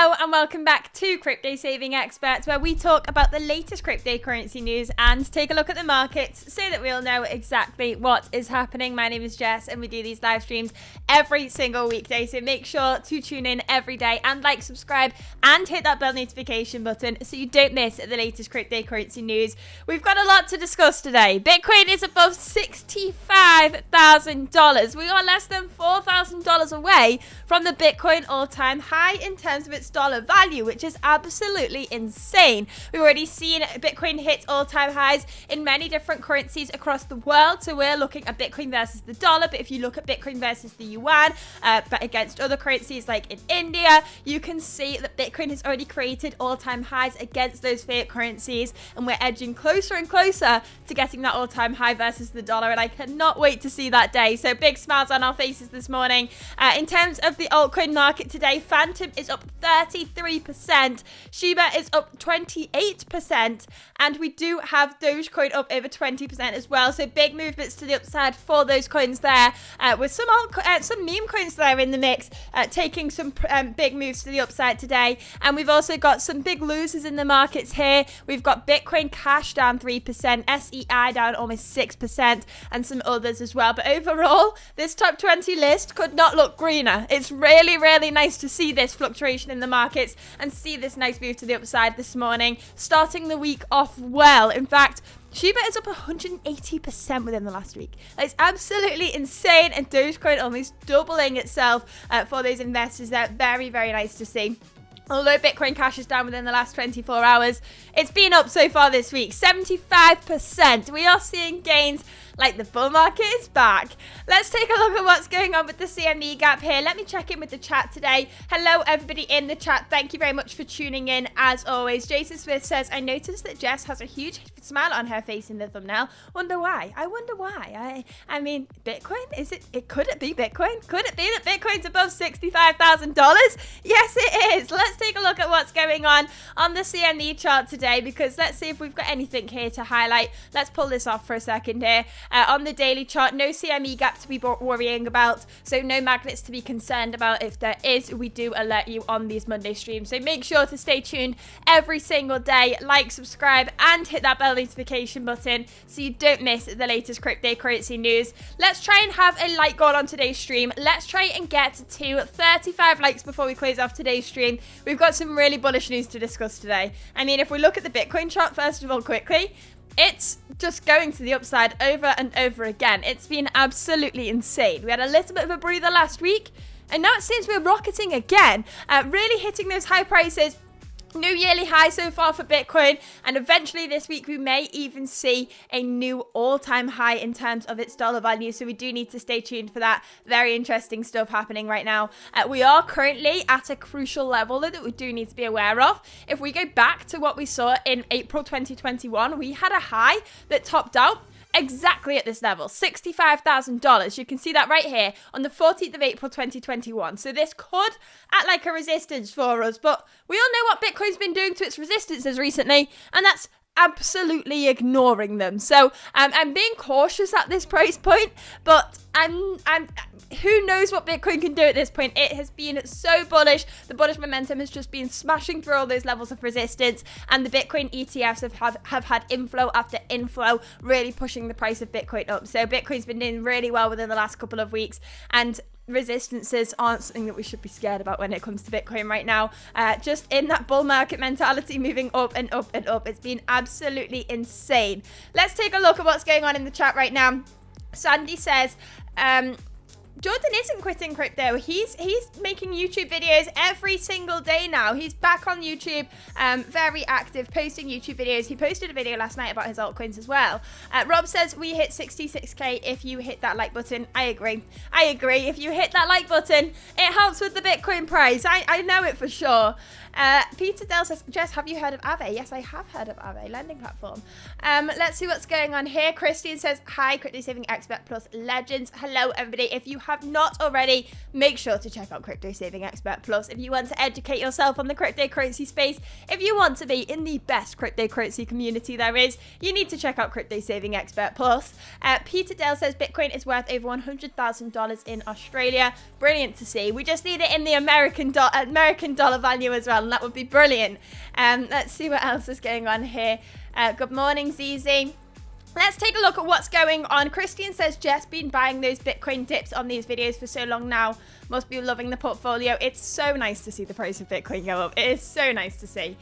Hello and welcome back to Crypto Saving Experts, where we talk about the latest cryptocurrency news and take a look at the markets so that we'll know exactly what is happening. My name is Jess and we do these live streams every single weekday, so make sure to tune in every day and like, subscribe and hit that bell notification button so you don't miss the latest cryptocurrency news. We've got a lot to discuss today. Bitcoin is above $65,000. We are less than $4,000 away from the Bitcoin all-time high in terms of its dollar value, which is absolutely insane. We've already seen Bitcoin hit all-time highs in many different currencies across the world. So we're looking at Bitcoin versus the dollar, but if you look at Bitcoin versus the yuan, but against other currencies like in India, you can see that Bitcoin has already created all-time highs against those fiat currencies, and we're edging closer and closer to getting that all-time high versus the dollar, and I cannot wait to see that day. So big smiles on our faces this morning. In terms of the altcoin market today, Phantom is up 33%, Shiba is up 28%, and we do have Dogecoin up over 20% as well. So big movements to the upside for those coins there, with some meme coins there in the mix, taking some big moves to the upside today. And we've also got some big losers in the markets here. We've got Bitcoin Cash down 3%, SEI down almost 6%, and some others as well. But overall, this top 20 list could not look greener. It's really, really nice to see this fluctuation in the markets and see this nice move to the upside this morning, starting the week off well. In fact, Shiba is up 180% within the last week. That's absolutely insane, and Dogecoin almost doubling itself for those investors there. Very, very nice to see. Although Bitcoin Cash is down within the last 24 hours, it's been up so far this week, 75%. We are seeing gains like the bull market is back. Let's take a look at what's going on with the CME gap here. Let me check in with the chat today. Hello, everybody in the chat. Thank you very much for tuning in, as always. Jason Smith says, I noticed that Jess has a huge smile on her face in the thumbnail. Wonder why? I wonder why. I mean, Bitcoin? Could it be Bitcoin? Could it be that Bitcoin's above $65,000? Yes, it is. Let's take a look at what's going on the CME chart today, because let's see if we've got anything here to highlight. Let's pull this off for a second here. On the daily chart, no CME gap to be worrying about, so no magnets to be concerned about. If there is, we do alert you on these Monday streams, so make sure to stay tuned every single day, like, subscribe and hit that bell notification button so you don't miss the latest cryptocurrency news. Let's try and have a like goal on today's stream. Let's try and get to 35 likes before we close off today's stream. We've got some really bullish news to discuss today. I mean, if we look at the Bitcoin chart first of all quickly, it's just going to the upside over and over again. It's been absolutely insane. We had a little bit of a breather last week, and now it seems we're rocketing again, really hitting those high prices. New yearly high so far for Bitcoin, and eventually this week we may even see a new all-time high in terms of its dollar value, so we do need to stay tuned for that. Very interesting stuff happening right now. We are currently at a crucial level that we do need to be aware of. If we go back to what we saw in April 2021, we had a high that topped out exactly at this level, $65,000. You can see that right here on the 14th of April 2021. So this could act like a resistance for us, but we all know what Bitcoin's been doing to its resistances recently, and that's absolutely ignoring them. So I'm being cautious at this price point, but who knows what Bitcoin can do at this point. It has been so bullish. The bullish momentum has just been smashing through all those levels of resistance, and the Bitcoin ETFs have had inflow after inflow, really pushing the price of Bitcoin up. So Bitcoin's been doing really well within the last couple of weeks, and resistances aren't something that we should be scared about when it comes to Bitcoin right now. Just in that bull market mentality, moving up and up and up. It's been absolutely insane. Let's take a look at what's going on in the chat right now. Sandy says, Jordan isn't quitting crypto. He's making YouTube videos every single day now. He's back on YouTube, very active, posting YouTube videos. He posted a video last night about his altcoins as well. Rob says, we hit 66k if you hit that like button. I agree. If you hit that like button, it helps with the Bitcoin price. I know it for sure. Peter Dell says, Jess, have you heard of Aave? Yes, I have heard of Aave, lending platform. Let's see what's going on here. Christian says, hi, Crypto Saving Expert Plus Legends. Hello, everybody. If you have not already, make sure to check out Crypto Saving Expert Plus if you want to educate yourself on the cryptocurrency space. If you want to be in the best cryptocurrency community there is, you need to check out Crypto Saving Expert Plus. Peter Dale says Bitcoin is worth over $100,000 in Australia. Brilliant to see. We just need it in the American dollar value as well, and that would be brilliant. Let's see what else is going on here. Good morning, Zizi. Let's take a look at what's going on. Christian says, Jess been buying those Bitcoin dips on these videos for so long now. Must be loving the portfolio. It's so nice to see the price of Bitcoin go up. It is so nice to see.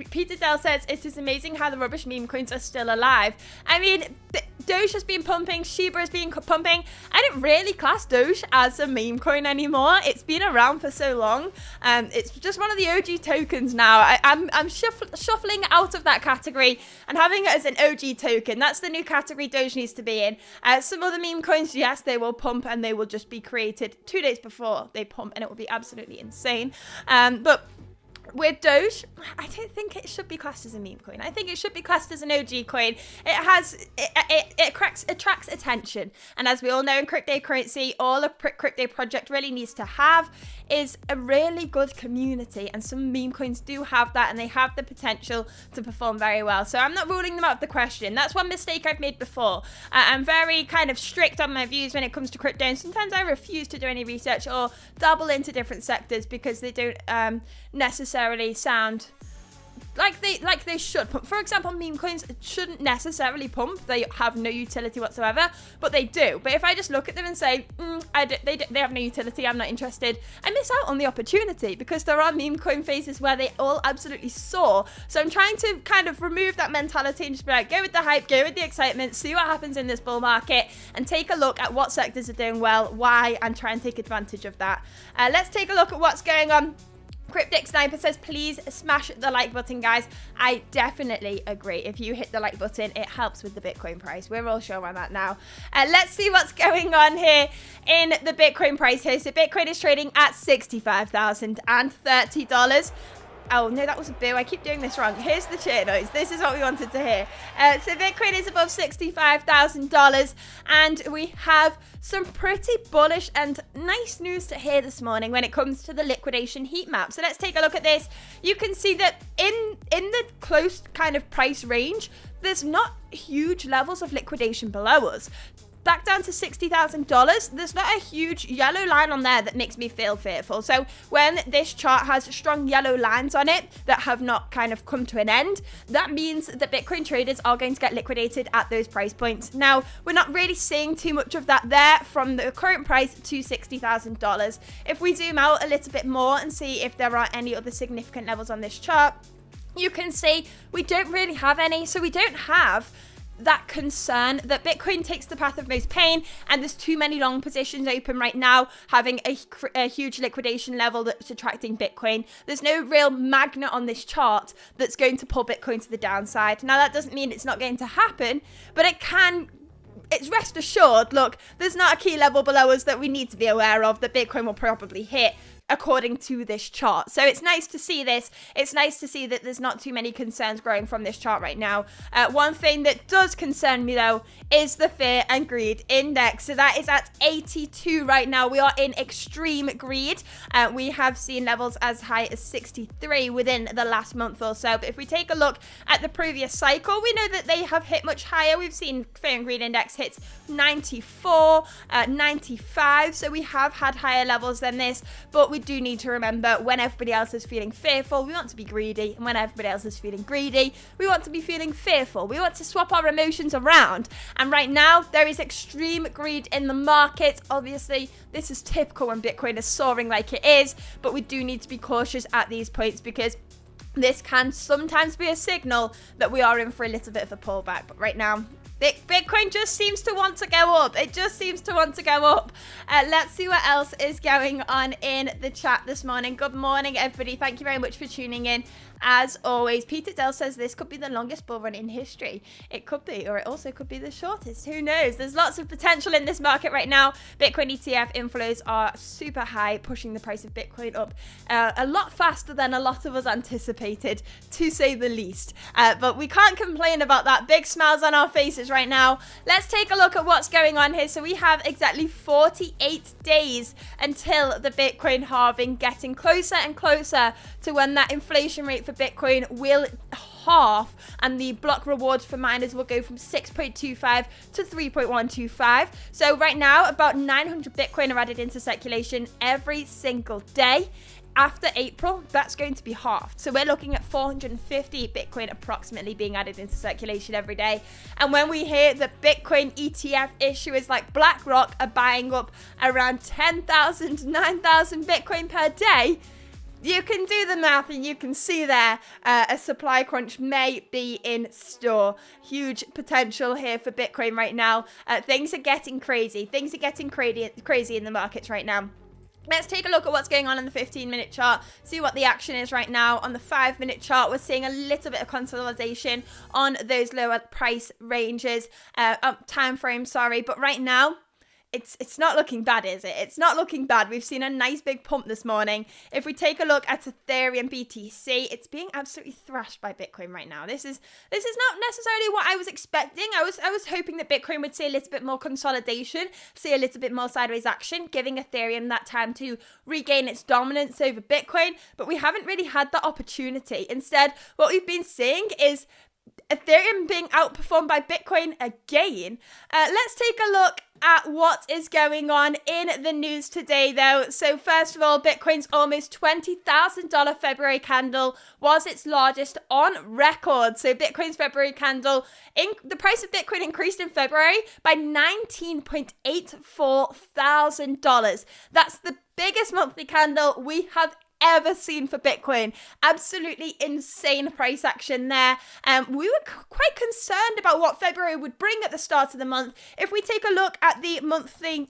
Peter Dell says, it is amazing how the rubbish meme coins are still alive. I mean, Doge has been pumping, Shiba has been pumping. I don't really class Doge as a meme coin anymore. It's been around for so long. It's just one of the OG tokens now. I'm shuffling out of that category and having it as an OG token. That's the new category Doge needs to be in. Some other meme coins, yes, they will pump and they will just be created 2 days before they pump, and it will be absolutely insane. But with Doge, I don't think it should be classed as a meme coin. I think it should be classed as an OG coin. It attracts attention. And as we all know in cryptocurrency, all a crypto project really needs to have is a really good community. And some meme coins do have that, and they have the potential to perform very well. So I'm not ruling them out of the question. That's one mistake I've made before. I'm very kind of strict on my views when it comes to crypto, and sometimes I refuse to do any research or dabble into different sectors because they don't necessarily sound like they should pump. For example, meme coins shouldn't necessarily pump. They have no utility whatsoever, but they do. But if I just look at them and say, they have no utility, I'm not interested, I miss out on the opportunity because there are meme coin phases where they all absolutely soar. So I'm trying to kind of remove that mentality and just be like, go with the hype, go with the excitement, see what happens in this bull market, and take a look at what sectors are doing well, why, and try and take advantage of that. Let's take a look at what's going on. Cryptic Sniper says, please smash the like button, guys. I definitely agree. If you hit the like button, it helps with the Bitcoin price. We're all sure on that now. Let's see what's going on here in the Bitcoin price here. So Bitcoin is trading at $65,030. Oh, no, that was a boo. I keep doing this wrong. Here's the cheer noise. This is what we wanted to hear. So Bitcoin is above $65,000, and we have some pretty bullish and nice news to hear this morning when it comes to the liquidation heat map. So let's take a look at this. You can see that in the close kind of price range, there's not huge levels of liquidation below us. Back down to $60,000, there's not a huge yellow line on there that makes me feel fearful. So when this chart has strong yellow lines on it that have not kind of come to an end, that means that Bitcoin traders are going to get liquidated at those price points. Now, we're not really seeing too much of that there from the current price to $60,000. If we zoom out a little bit more and see if there are any other significant levels on this chart, you can see we don't really have any. So we don't have that concern that Bitcoin takes the path of most pain and there's too many long positions open right now, having a huge liquidation level that's attracting Bitcoin. There's no real magnet on this chart that's going to pull Bitcoin to the downside. Now, that doesn't mean it's not going to happen, but it can. It's rest assured, look, there's not a key level below us that we need to be aware of that Bitcoin will probably hit according to this chart. So it's nice to see this. It's nice to see that there's not too many concerns growing from this chart right now. One thing that does concern me though is the fear and greed index. So that is at 82 right now. We are in extreme greed. We have seen levels as high as 63 within the last month or so. But if we take a look at the previous cycle, we know that they have hit much higher. We've seen fear and greed index hits 94, 95. So we have had higher levels than this, but we do need to remember when everybody else is feeling fearful, we want to be greedy. And when everybody else is feeling greedy, we want to be feeling fearful. We want to swap our emotions around. And right now, there is extreme greed in the market. Obviously, this is typical when Bitcoin is soaring like it is, but we do need to be cautious at these points because this can sometimes be a signal that we are in for a little bit of a pullback. But right now, Bitcoin just seems to want to go up. It just seems to want to go up. Let's see what else is going on in the chat this morning. Good morning, everybody. Thank you very much for tuning in. as always. Peter Dell says this could be the longest bull run in history. It could be, or it also could be the shortest. Who knows? There's lots of potential in this market right now. Bitcoin ETF inflows are super high, pushing the price of Bitcoin up a lot faster than a lot of us anticipated, to say the least. But we can't complain about that. Big smiles on our faces right now. Let's take a look at what's going on here. So we have exactly 48 days until the Bitcoin halving, getting closer and closer to when that inflation rate for Bitcoin will half and the block rewards for miners will go from 6.25 to 3.125. So right now, about 900 Bitcoin are added into circulation every single day. After April, that's going to be halved. So we're looking at 450 Bitcoin approximately being added into circulation every day. And when we hear that Bitcoin ETF issuers like BlackRock are buying up around 10,000, 9,000 Bitcoin per day, you can do the math and you can see there a supply crunch may be in store. Huge potential here for Bitcoin right now. Things are getting crazy. Things are getting crazy in the markets right now. Let's take a look at what's going on in the 15-minute chart, see what the action is right now. On the 5-minute chart, we're seeing a little bit of consolidation on those lower price ranges, time frame, sorry. But right now, it's not looking bad, is it? It's not looking bad. We've seen a nice big pump this morning. If we take a look at Ethereum BTC, it's being absolutely thrashed by Bitcoin right now. This is not necessarily what I was expecting. I was hoping that Bitcoin would see a little bit more consolidation, see a little bit more sideways action, giving Ethereum that time to regain its dominance over Bitcoin, but we haven't really had that opportunity. Instead, what we've been seeing is Ethereum being outperformed by Bitcoin again. Let's take a look at what is going on in the news today, though. So first of all, Bitcoin's almost $20,000 February candle was its largest on record. So Bitcoin's February candle, the price of Bitcoin increased in February by $19.84 thousand. That's the biggest monthly candle we have ever seen for Bitcoin. Absolutely insane price action there. We were quite concerned about what February would bring at the start of the month. If we take a look at the monthly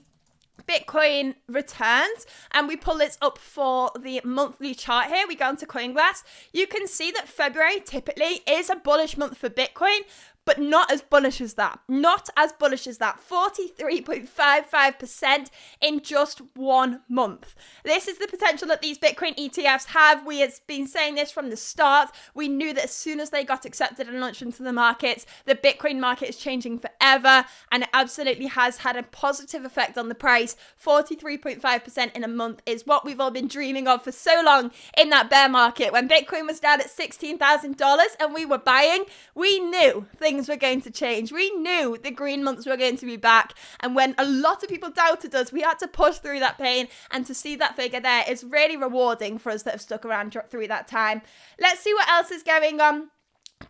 Bitcoin returns and we pull this up for the monthly chart here, we go into CoinGlass, you can see that February typically is a bullish month for Bitcoin, but not as bullish as that. Not as bullish as that. 43.55% in just 1 month. This is the potential that these Bitcoin ETFs have. We have been saying this from the start. We knew that as soon as they got accepted and launched into the markets, the Bitcoin market is changing forever, and it absolutely has had a positive effect on the price. 43.5% in a month is what we've all been dreaming of for so long in that bear market. When Bitcoin was down at $16,000 and we were buying, we knew things were going to change. We knew the green months were going to be back. And when a lot of people doubted us, we had to push through that pain. And to see that figure there is really rewarding for us that have stuck around through that time. Let's see what else is going on.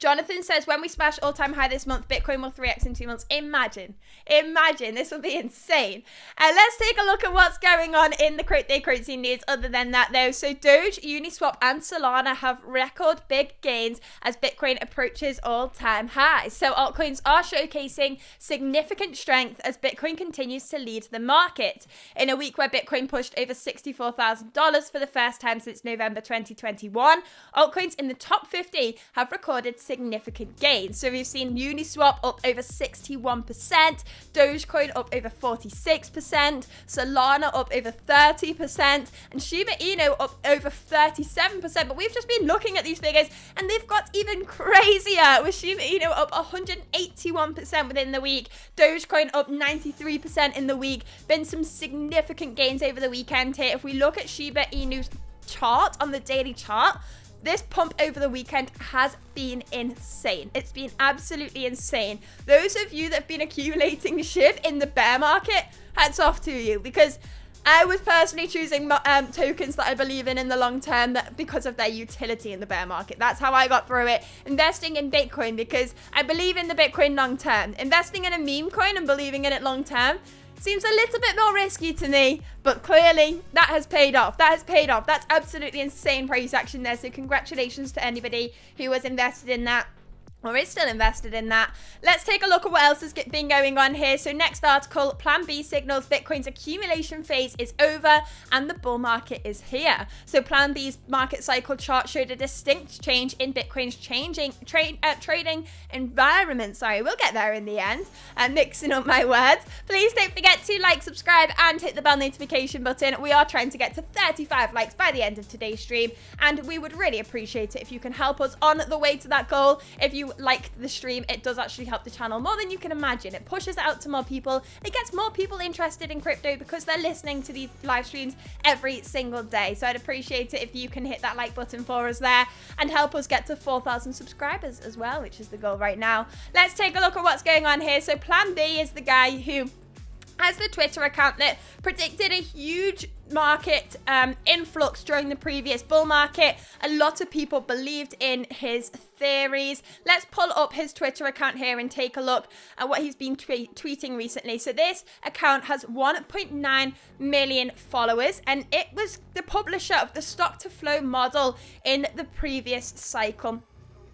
Jonathan says, when we smash all-time high this month, Bitcoin will 3x in 2 months. Imagine, this will be insane. Let's take a look at what's going on in the cryptocurrency news other than that, though. So Doge, Uniswap, and Solana have record big gains as Bitcoin approaches all-time highs. So altcoins are showcasing significant strength as Bitcoin continues to lead the market. In a week where Bitcoin pushed over $64,000 for the first time since November 2021, altcoins in the top 50 have recorded significant gains. So we've seen Uniswap up over 61%, Dogecoin up over 46%, Solana up over 30%, and Shiba Inu up over 37%. But we've just been looking at these figures and they've got even crazier, with Shiba Inu up 181% within the week, Dogecoin up 93% in the week. Been some significant gains over the weekend here. If we look at Shiba Inu's chart on the daily chart, this pump over the weekend has been insane. It's been absolutely insane. Those of you that have been accumulating SHIB in the bear market, hats off to you, because I was personally choosing tokens that I believe in the long term because of their utility in the bear market. That's how I got through it. Investing in Bitcoin because I believe in the Bitcoin long term. Investing in a meme coin and believing in it long term seems a little bit more risky to me, but clearly that has paid off. That has paid off. That's absolutely insane price action there. So congratulations to anybody who was invested in that. or is still invested in that. Let's take a look at what else has been going on here. So next article, Plan B signals Bitcoin's accumulation phase is over and the bull market is here. So Plan B's market cycle chart showed a distinct change in Bitcoin's trading environment. Sorry, we'll get there in the end. Mixing up my words. Please don't forget to like, subscribe, and hit the bell notification button. We are trying to get to 35 likes by the end of today's stream, and we would really appreciate it if you can help us on the way to that goal. If you liked the stream, it does actually help the channel more than you can imagine. It pushes it out to more people. It gets more people interested in crypto because they're listening to these live streams every single day. So I'd appreciate it if you can hit that like button for us there and help us get to 4,000 subscribers as well, which is the goal right now. Let's take a look at what's going on here. So Plan B is the guy who has the Twitter account that predicted a huge market influx during the previous bull market. A lot of people believed in his theories. Let's pull up his Twitter account here and take a look at what he's been tweeting recently. So this account has 1.9 million followers, and it was the publisher of the stock to flow model in the previous cycle.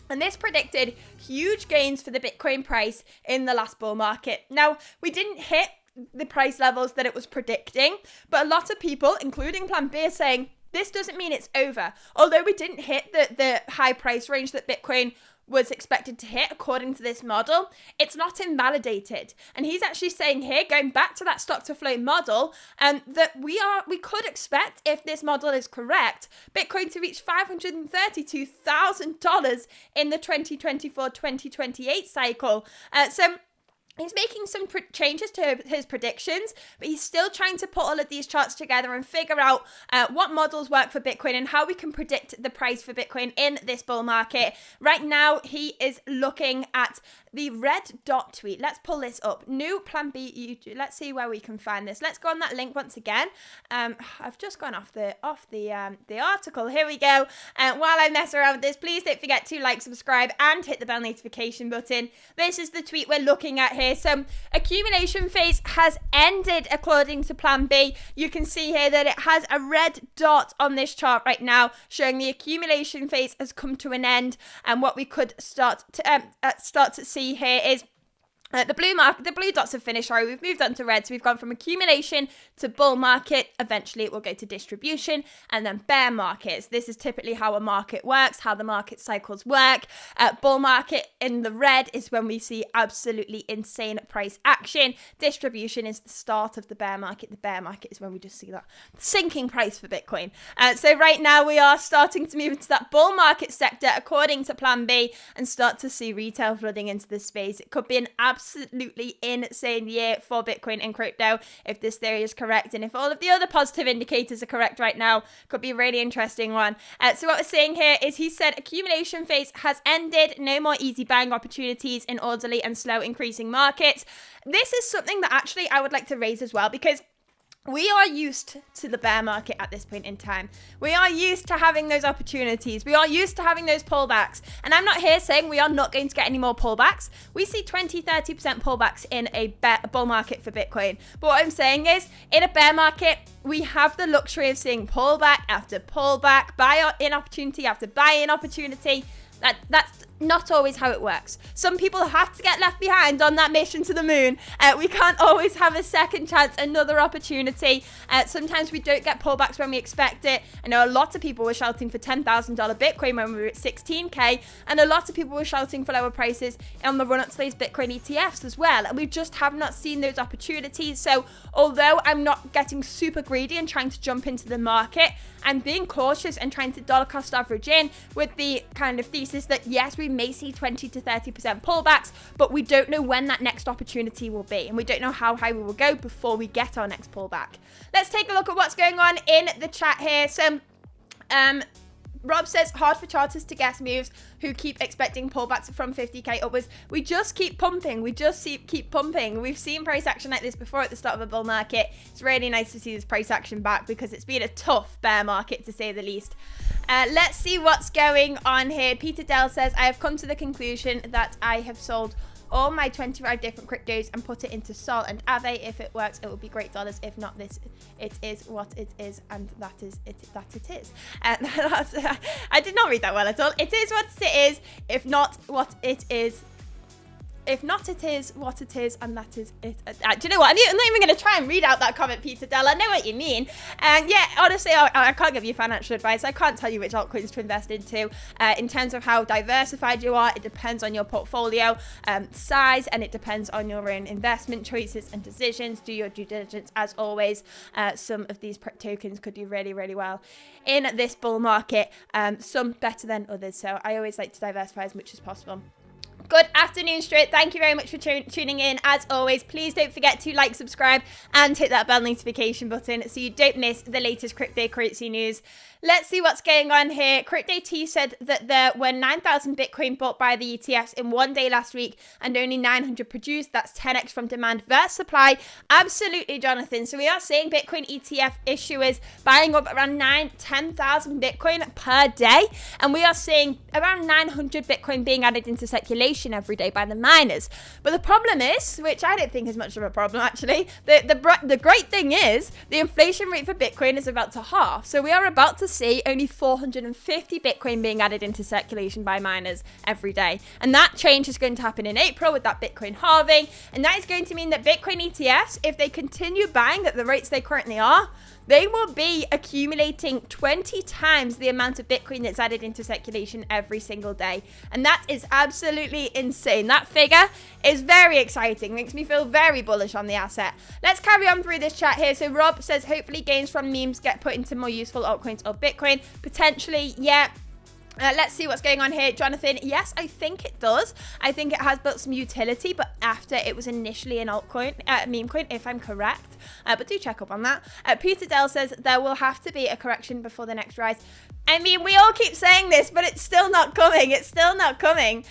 And this predicted huge gains for the Bitcoin price in the last bull market. Now, we didn't hit the price levels that it was predicting, but a lot of people, including Plan B, are saying this doesn't mean it's over. Although we didn't hit the high price range that Bitcoin was expected to hit according to this model, it's not invalidated. And he's actually saying here, going back to that stock to flow model, that we could expect, if this model is correct, Bitcoin to reach $532,000 in the 2024-2028 cycle. So he's making some changes to his predictions, but he's still trying to put all of these charts together and figure out what models work for Bitcoin and how we can predict the price for Bitcoin in this bull market. Right now, he is looking at the red dot tweet. Let's pull this up. New Plan B YouTube. Let's see where we can find this. Let's go on that link once again. I've just gone off the article. Here we go. While I mess around with this, please don't forget to like, subscribe, and hit the bell notification button. This is the tweet we're looking at here. So accumulation phase has ended according to Plan B. You can see here that it has a red dot on this chart right now showing the accumulation phase has come to an end, and what we could start to see here is the blue dots have finished. Sorry, we've moved on to red. So we've gone from accumulation to bull market. Eventually it will go to distribution and then bear markets. This is typically how a market works, how the market cycles work. Bull market in the red is when we see absolutely insane price action. Distribution is the start of the bear market. The bear market is when we just see that sinking price for Bitcoin. So right now we are starting to move into that bull market sector according to Plan B and start to see retail flooding into the space. It could be an absolutely insane year for Bitcoin and crypto if this theory is correct, and if all of the other positive indicators are correct right now, could be a really interesting one. So what we're saying here is he said accumulation phase has ended, no more easy buying opportunities in orderly and slow increasing markets. This is something that actually I would like to raise as well, because we are used to the bear market at this point in time. We are used to having those opportunities. We are used to having those pullbacks. And I'm not here saying we are not going to get any more pullbacks. We see 20-30% pullbacks in a bull market for Bitcoin. But what I'm saying is, in a bear market, we have the luxury of seeing pullback after pullback, buy-in opportunity after buy-in opportunity. That's not always how it works. Some people have to get left behind on that mission to the moon. We can't always have a second chance, another opportunity. Sometimes we don't get pullbacks when we expect it. I know a lot of people were shouting for $10,000 Bitcoin when we were at 16K, and a lot of people were shouting for lower prices on the run-up to these Bitcoin ETFs as well. And we just have not seen those opportunities. So although I'm not getting super greedy and trying to jump into the market, I'm being cautious and trying to dollar cost average in with the kind of thesis that yes, we may see 20-30% pullbacks, but we don't know when that next opportunity will be, and we don't know how high we will go before we get our next pullback. Let's take a look at what's going on in the chat here. So Rob says, hard for charters to guess moves who keep expecting pullbacks from 50k upwards. We just keep pumping. Keep pumping. We've seen price action like this before at the start of a bull market. It's really nice to see this price action back because it's been a tough bear market to say the least. Let's see what's going on here. Peter Dell says, I have come to the conclusion that I have sold all my 25 different cryptos and put it into Sol and Aave. If it works, it will be great dollars. If not, it is what it is, and that is it. That it is. I did not read that well at all. It is what it is. If not, what it is. If not, it is what it is, and that is it. Do you know what? I'm not even going to try and read out that comment, Peter Dell. I know what you mean. And yeah, honestly, I can't give you financial advice. I can't tell you which altcoins to invest into. In terms of how diversified you are, it depends on your portfolio size, and it depends on your own investment choices and decisions. Do your due diligence, as always. Some of these tokens could do really, really well in this bull market. Some better than others. So I always like to diversify as much as possible. Good afternoon, Stuart. Thank you very much for tuning in. As always, please don't forget to like, subscribe, and hit that bell notification button so you don't miss the latest cryptocurrency news. Let's see what's going on here. CryptoT said that there were 9,000 Bitcoin bought by the ETFs in one day last week and only 900 produced. That's 10x from demand versus supply. Absolutely, Jonathan. So we are seeing Bitcoin ETF issuers buying up around 10,000 Bitcoin per day. And we are seeing around 900 Bitcoin being added into circulation every day by the miners. But the problem is, which I don't think is much of a problem actually, the great thing is the inflation rate for Bitcoin is about to halve. So we are about to see only 450 Bitcoin being added into circulation by miners every day. And that change is going to happen in April with that Bitcoin halving. And that is going to mean that Bitcoin ETFs, if they continue buying at the rates they currently are, they will be accumulating 20 times the amount of Bitcoin that's added into circulation every single day. And that is absolutely insane. That figure is very exciting. Makes me feel very bullish on the asset. Let's carry on through this chat here. So Rob says, hopefully gains from memes get put into more useful altcoins or Bitcoin. Potentially, yeah. Let's see what's going on here. Jonathan, yes, I think it does. I think it has built some utility, but after it was initially an altcoin, meme coin, if I'm correct. But do check up on that. Peter Dell says there will have to be a correction before the next rise. I mean, we all keep saying this, but it's still not coming. It's still not coming.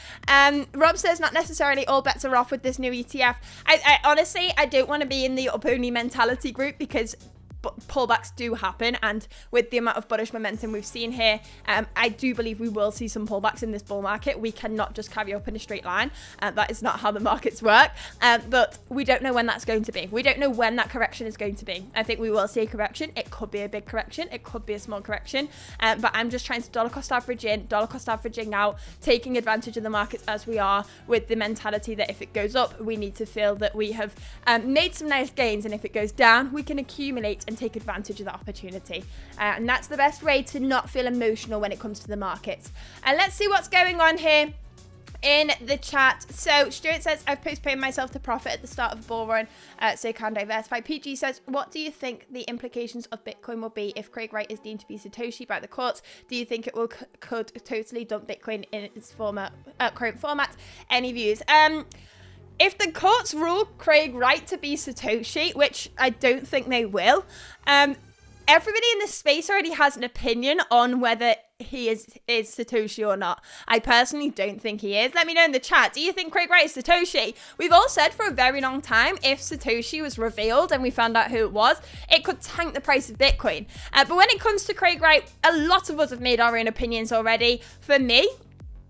Rob says not necessarily all bets are off with this new ETF. I honestly, I don't want to be in the up-only mentality group because pullbacks do happen, and with the amount of bullish momentum we've seen here, I do believe we will see some pullbacks in this bull market. We cannot just carry up in a straight line. That is not how the markets work, but we don't know when that's going to be. We don't know when that correction is going to be. I think we will see a correction. It could be a big correction, it could be a small correction, but I'm just trying to dollar cost averaging out, taking advantage of the markets as we are, with the mentality that if it goes up, we need to feel that we have made some nice gains, and if it goes down, we can accumulate and take advantage of that opportunity. And that's the best way to not feel emotional when it comes to the markets. And let's see what's going on here in the chat. So Stuart says, I've postponed myself to profit at the start of the bull run, so can diversify. PG says, what do you think the implications of Bitcoin will be if Craig Wright is deemed to be Satoshi by the courts? Do you think it will could totally dump Bitcoin in its current format? Any views? If the courts rule Craig Wright to be Satoshi, which I don't think they will, everybody in this space already has an opinion on whether he is Satoshi or not. I personally don't think he is. Let me know in the chat. Do you think Craig Wright is Satoshi? We've all said for a very long time, if Satoshi was revealed and we found out who it was, it could tank the price of Bitcoin. But when it comes to Craig Wright, a lot of us have made our own opinions already. For me,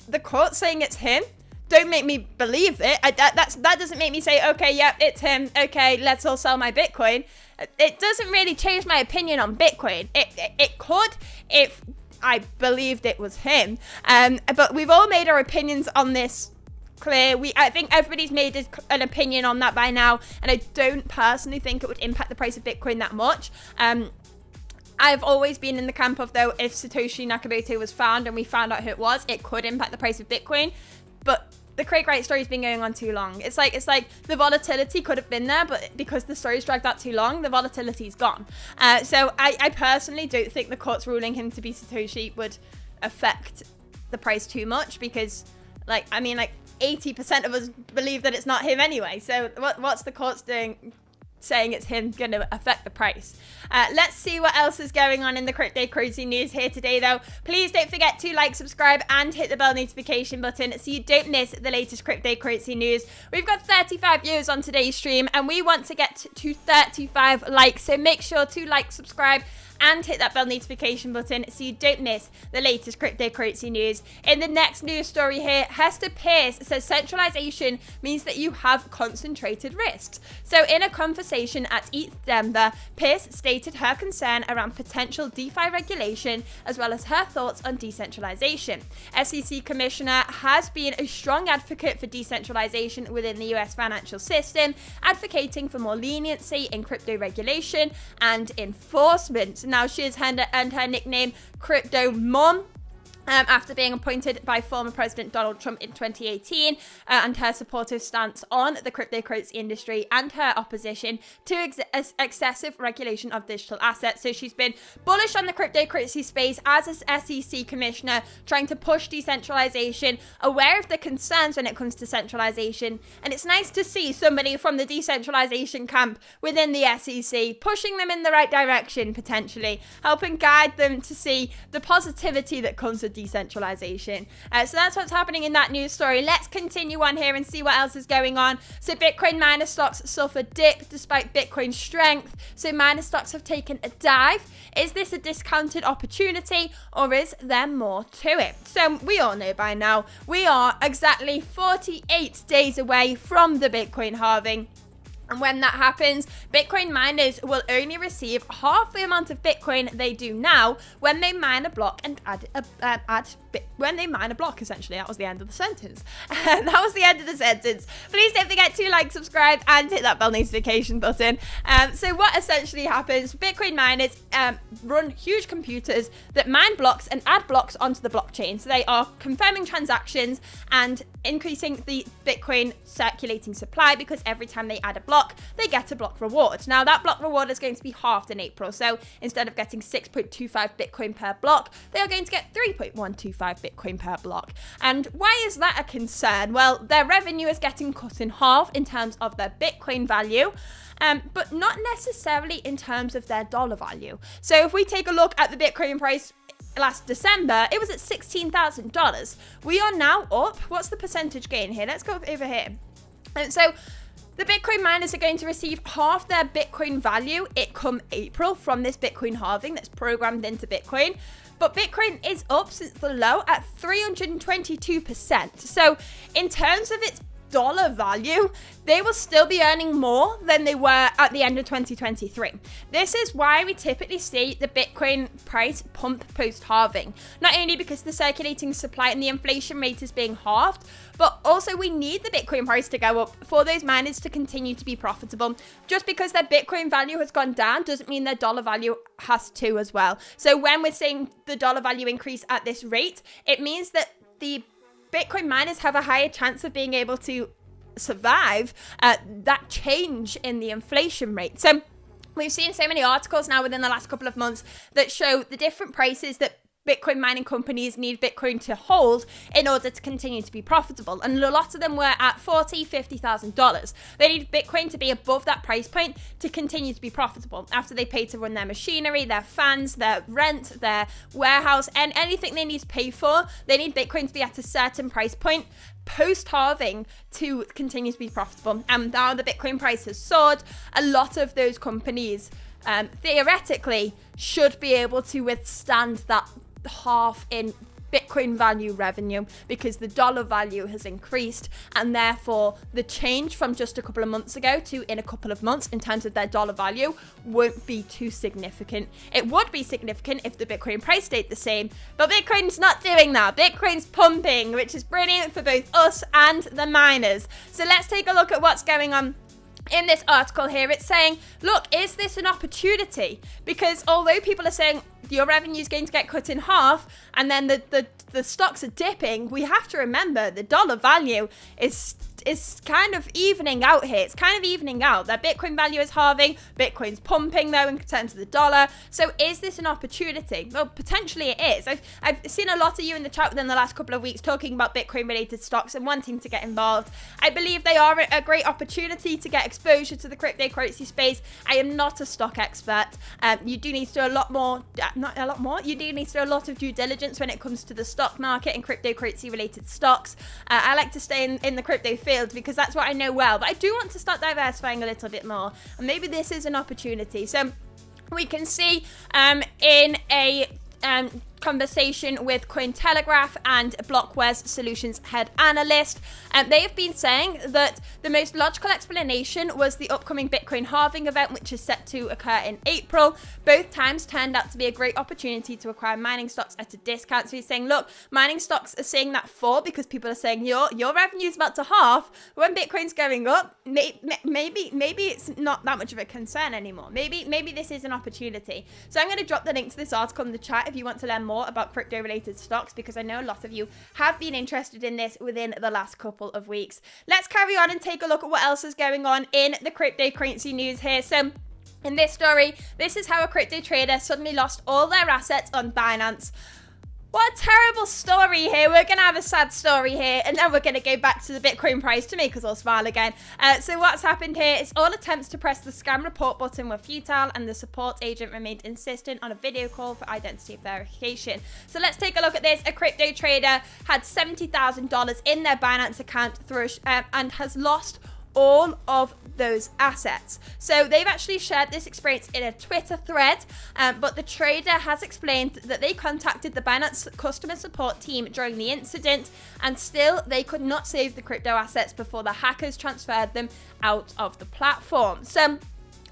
the court saying it's him, don't make me believe it. That doesn't make me say, okay, yeah, it's him. Okay, let's all sell my Bitcoin. It doesn't really change my opinion on Bitcoin. It could if I believed it was him. But we've all made our opinions on this clear. I think everybody's made an opinion on that by now, and I don't personally think it would impact the price of Bitcoin that much. I've always been in the camp of, though, if Satoshi Nakamoto was found and we found out who it was, it could impact the price of Bitcoin. But the Craig Wright story's been going on too long. It's like the volatility could have been there, but because the story's dragged out too long, the volatility's gone. So I personally don't think the court's ruling him to be Satoshi would affect the price too much, because, 80% of us believe that it's not him anyway. So what's the courts doing saying it's him going to affect the price? Let's see what else is going on in the cryptocurrency news here today, though. Please don't forget to like, subscribe, and hit the bell notification button so you don't miss the latest cryptocurrency news. We've got 35 viewers on today's stream, and we want to get to 35 likes, so make sure to like, subscribe, and hit that bell notification button so you don't miss the latest cryptocurrency news. In the next news story here, Hester Peirce says centralization means that you have concentrated risks. So in a conversation at ETH Denver, Peirce stated her concern around potential DeFi regulation as well as her thoughts on decentralization. SEC Commissioner has been a strong advocate for decentralization within the US financial system, advocating for more leniency in crypto regulation and enforcement. Now she has earned her nickname Crypto Mom after being appointed by former President Donald Trump in 2018, and her supportive stance on the cryptocurrency industry and her opposition to excessive regulation of digital assets. So she's been bullish on the cryptocurrency space as a SEC commissioner, trying to push decentralization, aware of the concerns when it comes to centralization. And it's nice to see somebody from the decentralization camp within the SEC pushing them in the right direction, potentially helping guide them to see the positivity that comes with decentralization. So that's what's happening in that news story. Let's continue on here and see what else is going on. So Bitcoin miner stocks suffer dip despite Bitcoin's strength. So miner stocks have taken a dive. Is this a discounted opportunity or is there more to it? So we all know by now, we are exactly 48 days away from the Bitcoin halving. And when that happens, Bitcoin miners will only receive half the amount of Bitcoin they do now when they mine a block and when they mine a block, essentially. That was the end of the sentence. That was the end of the sentence. Please don't forget to like, subscribe, and hit that bell notification button. So what essentially happens, Bitcoin miners run huge computers that mine blocks and add blocks onto the blockchain. So they are confirming transactions and increasing the Bitcoin circulating supply, because every time they add a block, they get a block reward. Now that block reward is going to be halved in April. So instead of getting 6.25 Bitcoin per block, they are going to get 3.125 Bitcoin per block. And why is that a concern? Well, their revenue is getting cut in half in terms of their Bitcoin value, but not necessarily in terms of their dollar value. So if we take a look at the Bitcoin price last December, it was at $16,000. We are now up. What's the percentage gain here? Let's go over here. And so the Bitcoin miners are going to receive half their Bitcoin value come April from this Bitcoin halving that's programmed into Bitcoin. But Bitcoin is up since the low at 322%. So in terms of its dollar value, they will still be earning more than they were at the end of 2023. This is why we typically see the Bitcoin price pump post-halving. Not only because the circulating supply and the inflation rate is being halved, but also we need the Bitcoin price to go up for those miners to continue to be profitable. Just because their Bitcoin value has gone down doesn't mean their dollar value has to as well. So when we're seeing the dollar value increase at this rate, it means that the Bitcoin miners have a higher chance of being able to survive that change in the inflation rate. So we've seen so many articles now within the last couple of months that show the different prices that Bitcoin mining companies need Bitcoin to hold in order to continue to be profitable. And a lot of them were at $40,000, $50,000. They need Bitcoin to be above that price point to continue to be profitable after they pay to run their machinery, their fans, their rent, their warehouse, and anything they need to pay for. They need Bitcoin to be at a certain price point post-halving to continue to be profitable. And now the Bitcoin price has soared. A lot of those companies theoretically should be able to withstand that half in Bitcoin value revenue, because the dollar value has increased, and therefore the change from just a couple of months ago to in a couple of months in terms of their dollar value won't be too significant. It would be significant if the Bitcoin price stayed the same, but Bitcoin's not doing that. Bitcoin's pumping, which is brilliant for both us and the miners. So let's take a look at what's going on in this article here. It's saying, look, is this an opportunity? Because although people are saying your revenue is going to get cut in half and then the stocks are dipping, we have to remember the dollar value is kind of evening out here. It's kind of evening out. Their Bitcoin value is halving. Bitcoin's pumping though in terms of the dollar. So is this an opportunity? Well, potentially it is. I've seen a lot of you in the chat within the last couple of weeks talking about Bitcoin related stocks and wanting to get involved. I believe they are a great opportunity to get exposure to the cryptocurrency space. I am not a stock expert. You do need to do a lot more, you do need to do a lot of due diligence when it comes to the stock market and cryptocurrency related stocks. I like to stay in the crypto field because that's what I know well, but I do want to start diversifying a little bit more, and maybe this is an opportunity. So We can see in a conversation with Cointelegraph and Blockware's solutions head analyst. They have been saying that the most logical explanation was the upcoming Bitcoin halving event, which is set to occur in April. Both times turned out to be a great opportunity to acquire mining stocks at a discount. So he's saying, look, mining stocks are seeing that fall because people are saying your revenue is about to halve when Bitcoin's going up. Maybe it's not that much of a concern anymore. Maybe this is an opportunity. So I'm going to drop the link to this article in the chat if you want to learn more about crypto related stocks, because I know a lot of you have been interested in this within the last couple of weeks. Let's carry on and take a look at what else is going on in the cryptocurrency news here. So in this story, this is how a crypto trader suddenly lost all their assets on Binance. What a terrible story here. We're going to have a sad story here, and then we're going to go back to the Bitcoin price to make us all smile again. So what's happened here is all attempts to press the scam report button were futile, and the support agent remained insistent on a video call for identity verification. So let's take a look at this. A crypto trader had $70,000 in their Binance account and has lost all of those assets. So they've actually shared this experience in a Twitter thread, but the trader has explained that they contacted the Binance customer support team during the incident, and still they could not save the crypto assets before the hackers transferred them out of the platform. So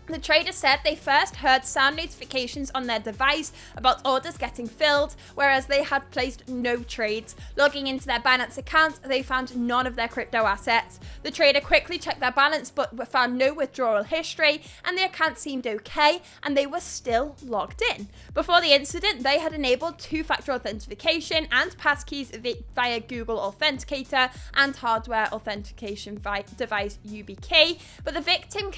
the trader said they first heard sound notifications on their device about orders getting filled, whereas they had placed no trades. Logging into their Binance account, they found none of their crypto assets. The trader quickly checked their balance but found no withdrawal history, and the account seemed okay, and they were still logged in. Before the incident, they had enabled two-factor authentication and passkeys via Google Authenticator and hardware authentication device YubiKey, but the victim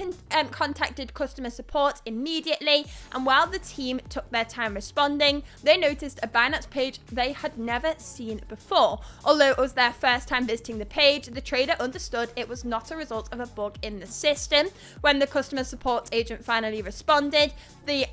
contacted customer support immediately, and while the team took their time responding, they noticed a Binance page they had never seen before. Although it was their first time visiting the page, the trader understood it was not a result of a bug in the system. When the customer support agent finally responded, the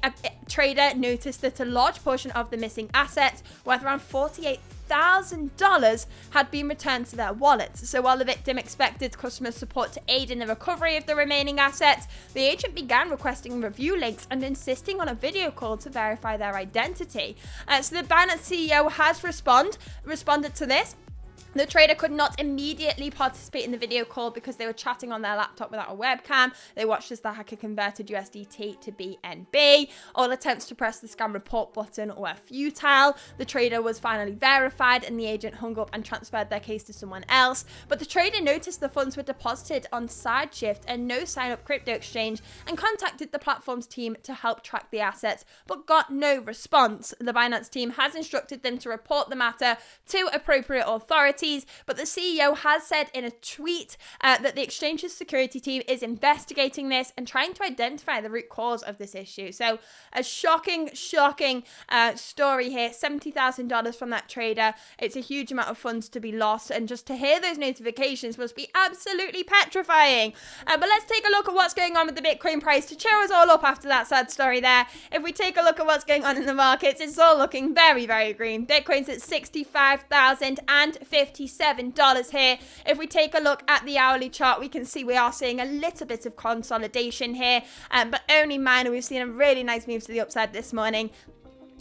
trader noticed that a large portion of the missing assets, worth around $48,000, had been returned to their wallets. So while the victim expected customer support to aid in the recovery of the remaining assets, the agent began requesting review links and insisting on a video call to verify their identity. So the Binance CEO has responded to this. The trader could not immediately participate in the video call because they were chatting on their laptop without a webcam. They watched as the hacker converted USDT to BNB. All attempts to press the scam report button were futile. The trader was finally verified, and the agent hung up and transferred their case to someone else. But the trader noticed the funds were deposited on SideShift, and no sign-up crypto exchange, and contacted the platform's team to help track the assets, but got no response. The Binance team has instructed them to report the matter to appropriate authorities, but the CEO has said in a tweet that the exchange's security team is investigating this and trying to identify the root cause of this issue. So a shocking story here. $70,000 from that trader. It's a huge amount of funds to be lost, and just to hear those notifications must be absolutely petrifying. But let's take a look at what's going on with the Bitcoin price to cheer us all up after that sad story there. If we take a look at what's going on in the markets, it's all looking very, very green. Bitcoin's at $65,057 here. If we take a look at the hourly chart, we can see we are seeing a little bit of consolidation here, but only minor. We've seen a really nice move to the upside this morning.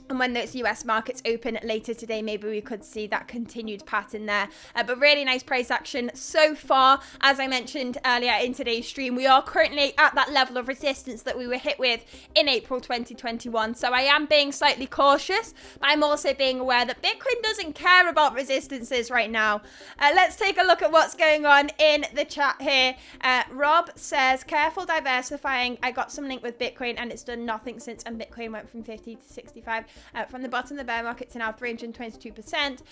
And when those US markets open later today, maybe we could see that continued pattern there. But really nice price action so far. As I mentioned earlier in today's stream, we are currently at that level of resistance that we were hit with in April 2021. So I am being slightly cautious, but I'm also being aware that Bitcoin doesn't care about resistances right now. Let's take a look at what's going on in the chat here. Rob says, careful diversifying. I got some link with Bitcoin and it's done nothing since, and Bitcoin went from 50 to 65. From the bottom of the bear market to now 322%.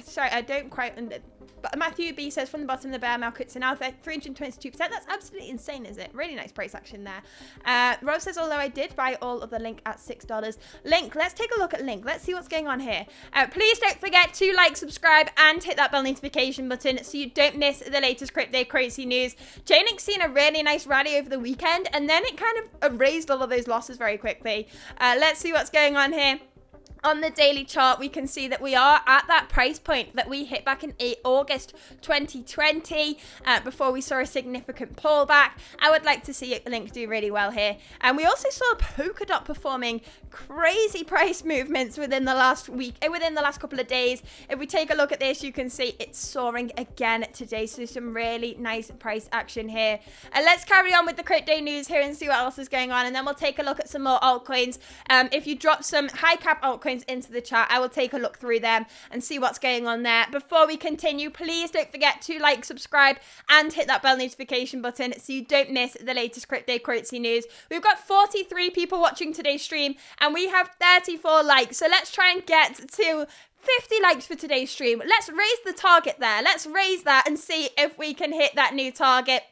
Sorry, I don't quite. But Matthew B says from the bottom of the bear market to now 322%. That's absolutely insane, is it? Really nice price action there. Rose says, although I did buy all of the Link at $6. Link, let's take a look at Link. Let's see what's going on here. Please don't forget to like, subscribe, and hit that bell notification button so you don't miss the latest cryptocurrency news. Chainlink's seen a really nice rally over the weekend, and then it kind of erased all of those losses very quickly. Let's see what's going on here. On the daily chart, we can see that we are at that price point that we hit back in August 2020 before we saw a significant pullback. I would like to see Link do really well here. And we also saw Polkadot performing crazy price movements within the last week, within the last couple of days. If we take a look at this, you can see it's soaring again today. So some really nice price action here. And let's carry on with the crypto news here and see what else is going on. And then we'll take a look at some more altcoins. If you drop some high cap altcoins into the chat, I will take a look through them and see what's going on there. Before we continue, please don't forget to like, subscribe, and hit that bell notification button so you don't miss the latest cryptocurrency news. We've got 43 people watching today's stream and we have 34 likes, so let's try and get to 50 likes for today's stream. Let's raise the target there. Let's raise that and see if we can hit that new target.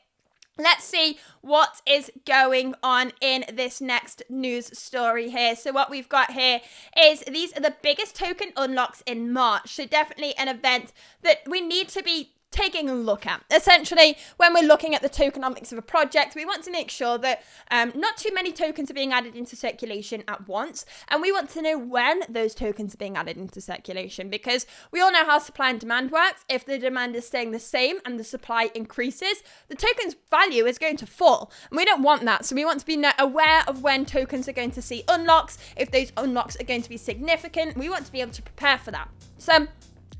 Let's see what is going on in this next news story here. So what we've got here is these are the biggest token unlocks in March. So definitely an event that we need to be taking a look at. Essentially, when we're looking at the tokenomics of a project, we want to make sure that not too many tokens are being added into circulation at once, and we want to know when those tokens are being added into circulation, because we all know how supply and demand works. If the demand is staying the same and the supply increases, the token's value is going to fall, and we don't want that. So we want to be aware of when tokens are going to see unlocks. If those unlocks are going to be significant, we want to be able to prepare for that. So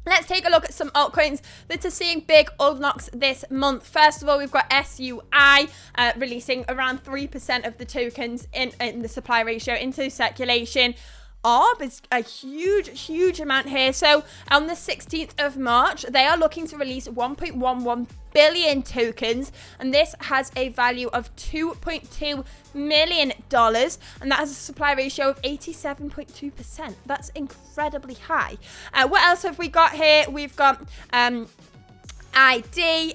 let's take a look at some altcoins that are seeing big unlocks this month. First of all, we've got SUI releasing around 3% of the tokens in the supply ratio into circulation. ARB is a huge amount here. So on the 16th of March, they are looking to release 1.11 billion tokens, and this has a value of $2.2 million, and that has a supply ratio of 87.2%. That's incredibly high. What else have we got here? We've got ID.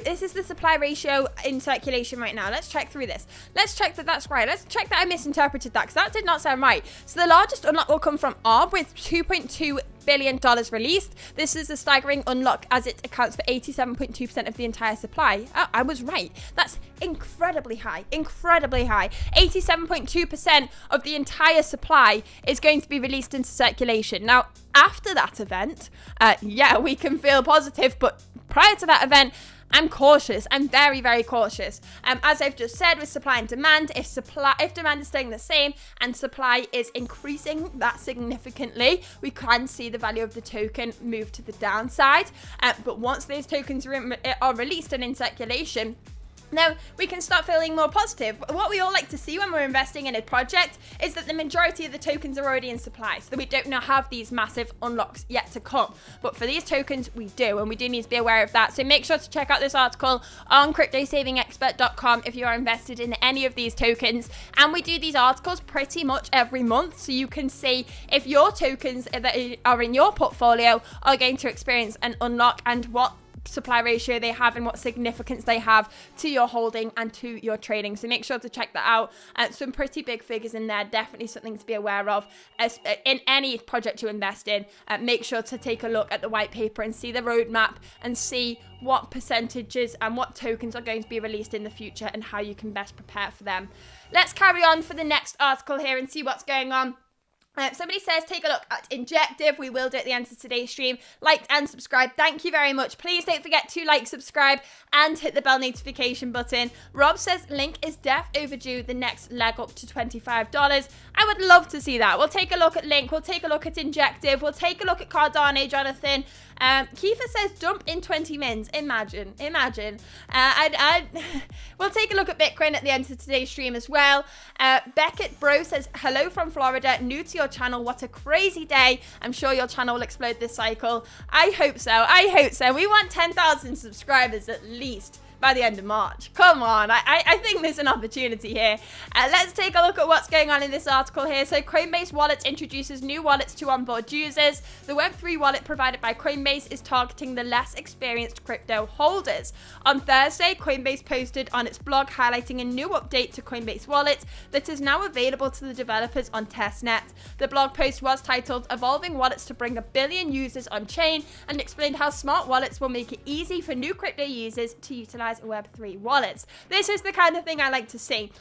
This is the supply ratio in circulation right now. Let's check through this. Let's check that that's right. Let's check that I misinterpreted that, because that did not sound right. So the largest unlock will come from ARB with $2.2 billion released. This is a staggering unlock as it accounts for 87.2% of the entire supply. Oh, I was right. That's incredibly high. 87.2% of the entire supply is going to be released into circulation. Now, after that event, we can feel positive, but prior to that event, I'm cautious. I'm very cautious. As I've just said, with supply and demand, if demand is staying the same and supply is increasing that significantly, we can see the value of the token move to the downside. But once those tokens are released and in circulation, now we can start feeling more positive. What we all like to see when we're investing in a project is that the majority of the tokens are already in supply, so that we don't have these massive unlocks yet to come. But for these tokens, we do, and we do need to be aware of that. So make sure to check out this article on cryptosavingexpert.com if you are invested in any of these tokens. And we do these articles pretty much every month, so you can see if your tokens that are in your portfolio are going to experience an unlock and what supply ratio they have and what significance they have to your holding and to your trading. So make sure to check that out. Some pretty big figures in there, definitely something to be aware of as in any project you invest in. Make sure to take a look at the white paper and see the roadmap and see what percentages and what tokens are going to be released in the future and how you can best prepare for them. Let's carry on for the next article here and see what's going on. Somebody says, take a look at Injective. We will do it at the end of today's stream. Like and subscribe. Thank you very much. Please don't forget to like, subscribe, and hit the bell notification button. Rob says, Link is def overdue the next leg up to $25. I would love to see that. We'll take a look at Link. We'll take a look at Injective. We'll take a look at Cardano, Jonathan. Kiefer says, dump in 20 mins. Imagine. We'll take a look at Bitcoin at the end of today's stream as well. Beckett Bro says, hello from Florida. New to your channel. What a crazy day. I'm sure your channel will explode this cycle. I hope so. We want 10,000 subscribers at least by the end of March. Come on, I think there's an opportunity here. Let's take a look at what's going on in this article here. So Coinbase Wallet introduces new wallets to onboard users. The Web3 wallet provided by Coinbase is targeting the less experienced crypto holders. On Thursday, Coinbase posted on its blog highlighting a new update to Coinbase Wallet that is now available to the developers on testnet. The blog post was titled Evolving Wallets to Bring a Billion Users on Chain and explained how smart wallets will make it easy for new crypto users to utilize Web3 wallets. This is the kind of thing I like to see.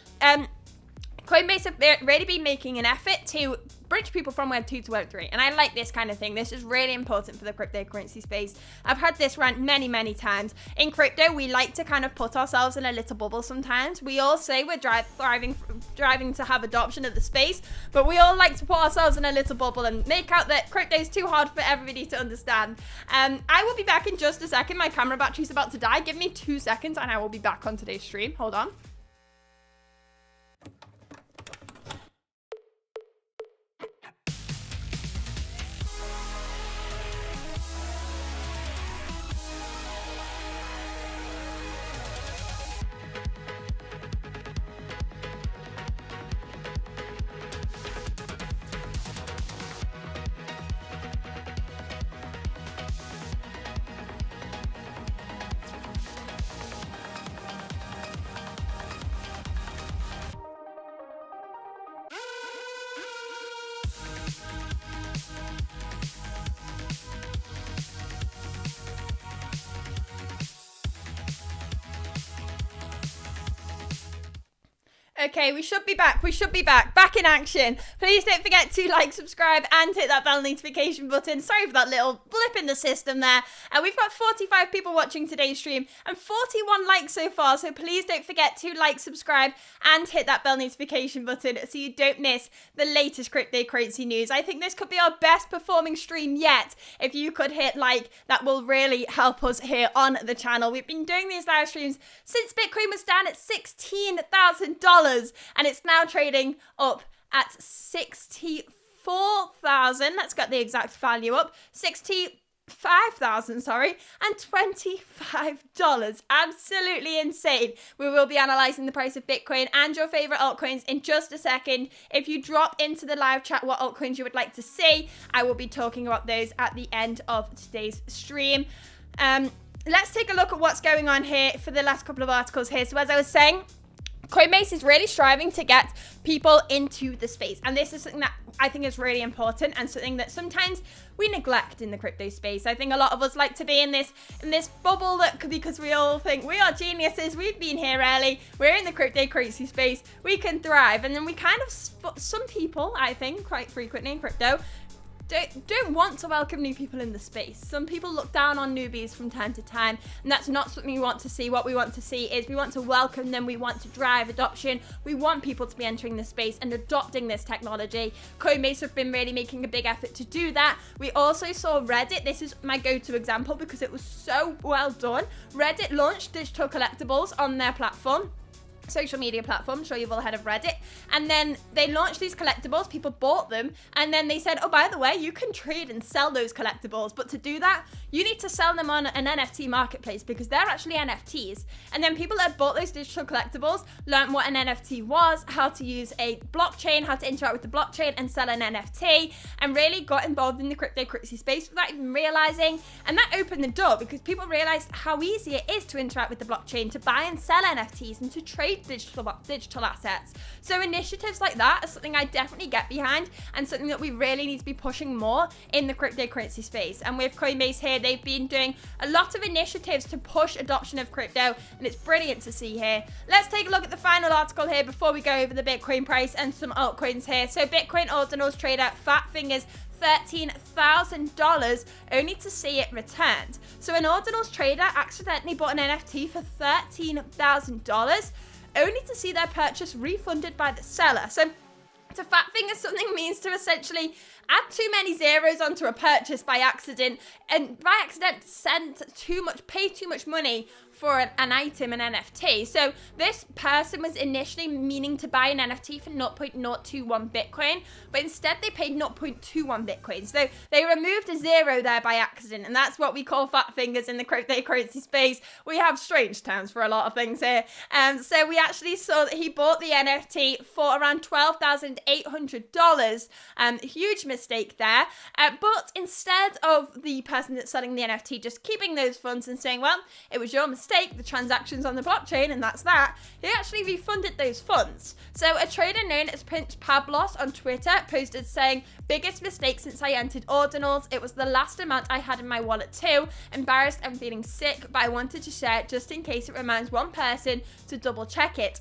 Coinbase have really been making an effort to bridge people from Web 2 to Web 3. And I like this kind of thing. This is really important for the cryptocurrency space. I've had this rant many, many times. In crypto, we like to kind of put ourselves in a little bubble sometimes. We all say we're driving to have adoption of the space, but we all like to put ourselves in a little bubble and make out that crypto is too hard for everybody to understand. I will be back in just a second. My camera battery's about to die. Give me 2 seconds and I will be back on today's stream. Hold on. Okay, we should be back. Back in action. Please don't forget to like, subscribe, and hit that bell notification button. Sorry for that little blip in the system there. We've got 45 people watching today's stream and 41 likes so far. So please don't forget to like, subscribe, and hit that bell notification button so you don't miss the latest cryptocurrency news. I think this could be our best performing stream yet. If you could hit like, that will really help us here on the channel. We've been doing these live streams since Bitcoin was down at $16,000. And it's now trading up at 64,000. Let's get the exact value up. 65,000, sorry, and $25. Absolutely insane. We will be analyzing the price of Bitcoin and your favorite altcoins in just a second. If you drop into the live chat what altcoins you would like to see, I will be talking about those at the end of today's stream. Let's take a look at what's going on here for the last couple of articles here. So as I was saying, Coinbase is really striving to get people into the space. And this is something that I think is really important and something that sometimes we neglect in the crypto space. I think a lot of us like to be in this bubble that because we all think we are geniuses, we've been here early, we're in the cryptocurrency space, we can thrive. And then we kind of, some people, I think, quite frequently in crypto, don't want to welcome new people in the space. Some people look down on newbies from time to time, and that's not something we want to see. What we want to see is we want to welcome them, we want to drive adoption, we want people to be entering the space and adopting this technology. Coinbase have been really making a big effort to do that. We also saw Reddit. This is my go-to example because it was so well done. Reddit launched digital collectibles on their platform. Social media platform, I'm sure you've all heard of Reddit, and then they launched these collectibles, people bought them, and then they said, oh, by the way, you can trade and sell those collectibles, but to do that, you need to sell them on an NFT marketplace because they're actually NFTs. And then people that bought those digital collectibles learned what an NFT was, how to use a blockchain, how to interact with the blockchain and sell an NFT, and really got involved in the cryptocurrency space without even realizing. And that opened the door because people realized how easy it is to interact with the blockchain, to buy and sell NFTs and to trade digital assets. So initiatives like that are something I definitely get behind and something that we really need to be pushing more in the cryptocurrency space. And with Coinbase here, they've been doing a lot of initiatives to push adoption of crypto, and it's brilliant to see here. Let's take a look at the final article here before we go over the Bitcoin price and some altcoins here. So Bitcoin ordinals trader Fat Fingers $13,000 only to see it returned. So an ordinals trader accidentally bought an NFT for $13,000 only to see their purchase refunded by the seller. So to fat finger something means to essentially add too many zeros onto a purchase by accident, and by accident pay too much money for an item, an NFT. So this person was initially meaning to buy an NFT for 0.021 Bitcoin, but instead they paid 0.21 Bitcoin. So they removed a zero there by accident, and that's what we call fat fingers in the cryptocurrency space. We have strange terms for a lot of things here. So we actually saw that he bought the NFT for around $12,800. Huge mistake there. But instead of the person that's selling the NFT just keeping those funds and saying, well, it was your mistake, the transaction's on the blockchain and that's that, he actually refunded those funds. So a trader known as Prince Pablos on Twitter posted saying, biggest mistake since I entered ordinals. It was the last amount I had in my wallet too. Embarrassed and feeling sick, but I wanted to share it just in case it reminds one person to double check it.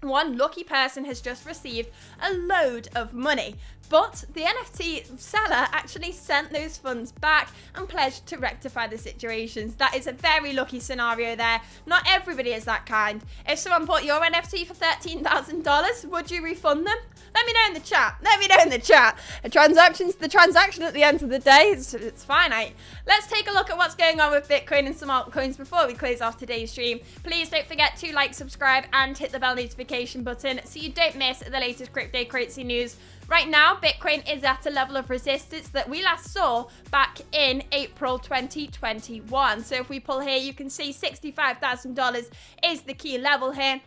one lucky person has just received a load of money. But the NFT seller actually sent those funds back and pledged to rectify the situations. That is a very lucky scenario there. Not everybody is that kind. If someone bought your NFT for $13,000, would you refund them? Let me know in the chat. Let me know in the chat. The transaction at the end of the day, it's finite. Let's take a look at what's going on with Bitcoin and some altcoins before we close off today's stream. Please don't forget to like, subscribe, and hit the bell notification button so you don't miss the latest cryptocurrency news. Right now, Bitcoin is at a level of resistance that we last saw back in April 2021. So if we pull here, you can see $65,000 is the key level here.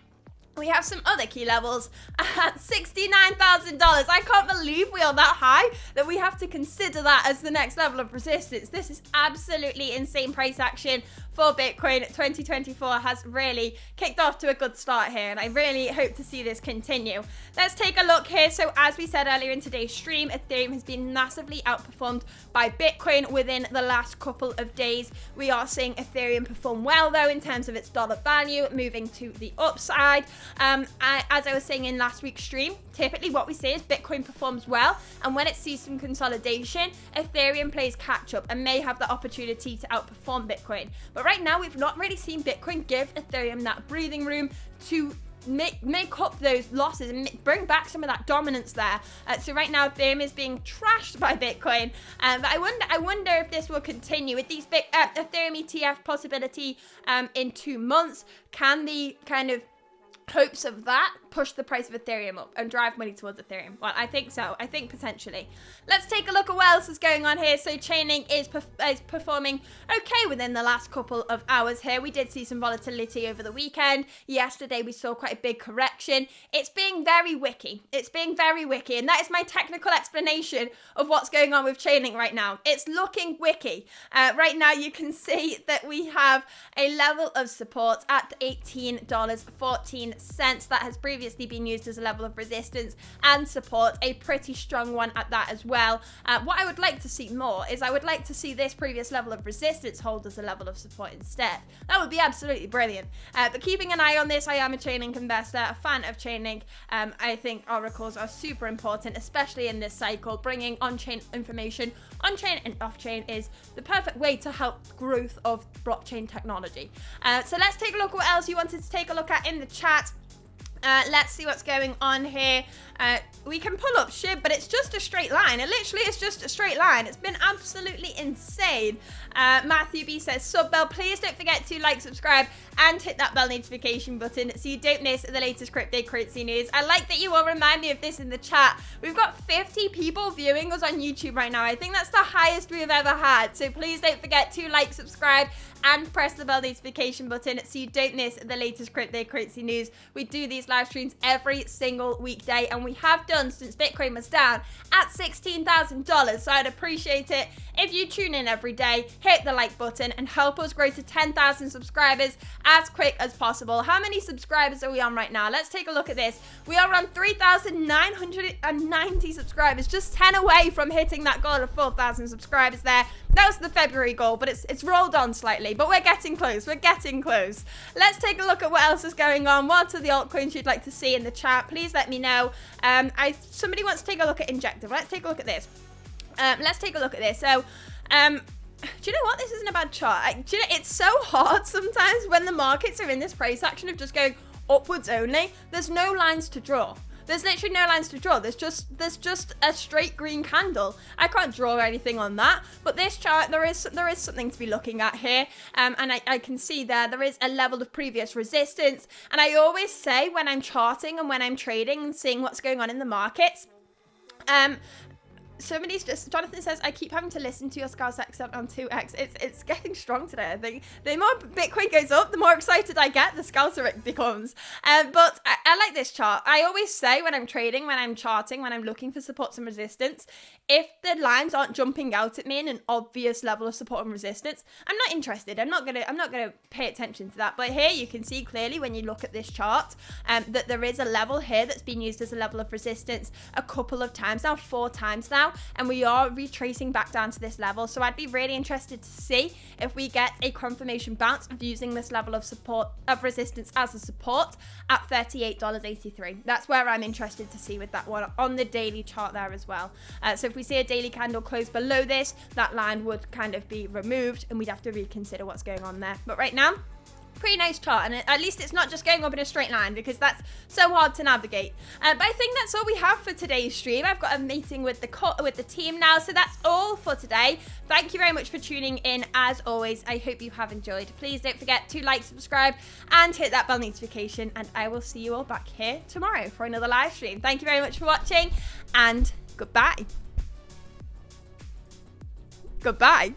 We have some other key levels at $69,000. I can't believe we are that high that we have to consider that as the next level of resistance. This is absolutely insane price action for Bitcoin. 2024 has really kicked off to a good start here, and I really hope to see this continue. Let's take a look here. So as we said earlier in today's stream, Ethereum has been massively outperformed by Bitcoin within the last couple of days. We are seeing Ethereum perform well, though, in terms of its dollar value, moving to the upside. As I was saying in last week's stream, typically what we see is Bitcoin performs well, and when it sees some consolidation, Ethereum plays catch up and may have the opportunity to outperform Bitcoin. But right now, we've not really seen Bitcoin give Ethereum that breathing room to make up those losses and bring back some of that dominance there. So right now, Ethereum is being trashed by Bitcoin. But I wonder if this will continue with these Ethereum ETF possibility in 2 months. Can the kind of hopes of that push the price of Ethereum up and drive money towards Ethereum? Well, I think so. I think potentially. Let's take a look at what else is going on here. So Chainlink is performing okay within the last couple of hours here. We did see some volatility over the weekend. Yesterday, we saw quite a big correction. It's being very wicky. It's being very wicky. And that is my technical explanation of what's going on with Chainlink right now. It's looking wicky. Right now, you can see that we have a level of support at $18.14. That has previously been used as a level of resistance and support, a pretty strong one at that as well. What I would like to see more is I would like to see this previous level of resistance hold as a level of support instead. That would be absolutely brilliant. But keeping an eye on this, I am a Chainlink investor, a fan of Chainlink. I think oracles are super important, especially in this cycle. Bringing on-chain information on-chain and off-chain is the perfect way to help growth of blockchain technology. So let's take a look at what else you wanted to take a look at in the chat. Let's see what's going on here. We can pull up SHIB, but it's just a straight line. It literally is just a straight line. It's been absolutely insane. Matthew B says, sub bell, please don't forget to like, subscribe, and hit that bell notification button so you don't miss the latest cryptocurrency news. I like that you all remind me of this in the chat. We've got 50 people viewing us on YouTube right now. I think that's the highest we've ever had. So please don't forget to like, subscribe, and press the bell notification button so you don't miss the latest cryptocurrency news. We do these live streams every single weekday, and we have done since Bitcoin was down at $16,000. So I'd appreciate it if you tune in every day, hit the like button, and help us grow to 10,000 subscribers as quick as possible. How many subscribers are we on right now? Let's take a look at this. We are on 3,990 subscribers, just 10 away from hitting that goal of 4,000 subscribers there. That was the February goal, but it's rolled on slightly, but we're getting close. We're getting close. Let's take a look at what else is going on. What are the altcoins you'd like to see in the chat? Please let me know. Somebody wants to take a look at Injective. Let's take a look at this. So, do you know what? This isn't a bad chart. It's so hard sometimes when the markets are in this price action of just going upwards only. There's no lines to draw. There's literally no lines to draw. There's just a straight green candle. I can't draw anything on that. But this chart, there is something to be looking at here. And I can see there is a level of previous resistance. And I always say when I'm charting and when I'm trading and seeing what's going on in the markets, Jonathan says, I keep having to listen to your Scouts accent on 2x. It's getting strong today, I think. The more Bitcoin goes up, the more excited I get, the Scouser it becomes. But I like this chart. I always say when I'm trading, when I'm charting, when I'm looking for supports and resistance, if the lines aren't jumping out at me in an obvious level of support and resistance, I'm not interested. I'm not gonna pay attention to that. But here you can see clearly when you look at this chart that there is a level here that's been used as a level of resistance a couple of times now, 4 times now, and we are retracing back down to this level. So I'd be really interested to see if we get a confirmation bounce of using this level of support, of resistance as a support at $38.83. That's where I'm interested to see with that one on the daily chart there as well. So if we see a daily candle close below this, that line would kind of be removed and we'd have to reconsider what's going on there. But right now, pretty nice chart, and at least it's not just going up in a straight line, because that's so hard to navigate. But I think that's all we have for today's stream. I've got a meeting with the team now, so that's all for today. Thank you very much for tuning in. As always, I hope you have enjoyed. Please don't forget to like, subscribe, and hit that bell notification, and I will see you all back here tomorrow for another live stream. Thank you very much for watching, and goodbye. Goodbye.